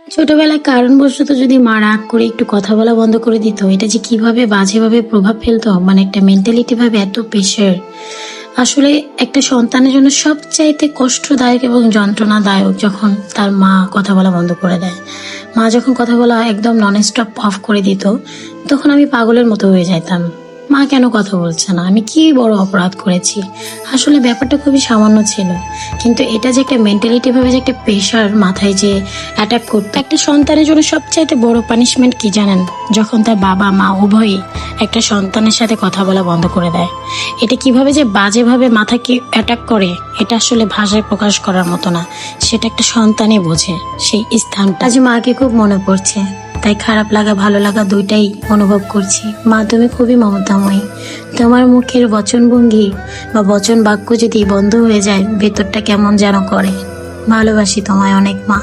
ছোটবেলায় কারণবশত যদি মা রাগ করে একটু কথা বলা বন্ধ করে দিত, এটা যে কিভাবে বাজেভাবে প্রভাব ফেলতো, মানে একটা মেন্টালিটি ভাবে এত প্রেশার। আসলে একটা সন্তানের জন্য সবচাইতে কষ্টদায়ক এবং যন্ত্রণাদায়ক যখন তার মা কথা বলা বন্ধ করে দেয়। মা যখন কথা বলা একদম নন স্টপ অফ করে দিত, তখন আমি পাগলের মতো হয়ে যেতাম। মা কেন কথা বলছে না, আমি কি বড় অপরাধ করেছি? আসলে ব্যাপারটা খুবই সামান্য ছিল, কিন্তু এটা যে একটা মেন্টালিটি ভাবে যে একটা প্রেশার মাথায় যে অ্যাটাক করতো। একটা সন্তানের জন্য সবচাইতে বড় পানিশমেন্ট কি জানেন? যখন তার বাবা মা উভয়ই একটা সন্তানের সাথে কথা বলা বন্ধ করে দেয়। এটা কিভাবে যে বাজেভাবে মাথাকে অ্যাটাক করে, এটা আসলে ভাষায় প্রকাশ করার মতো না। সেটা একটা সন্তানই বোঝে সেই স্থানটা। আজ মাকে খুব মনে পড়ছে, তাই খারাপ লাগা ভালো লাগা দুইটাই অনুভব করছি। মা, তুমি খুবই মমতাময়ী। তোমার মুখের বচনভঙ্গি বা বচন বাক্য যদি বন্ধ হয়ে যায়, ভেতরটা কেমন যেন করে। ভালোবাসি তোমায় অনেক মা।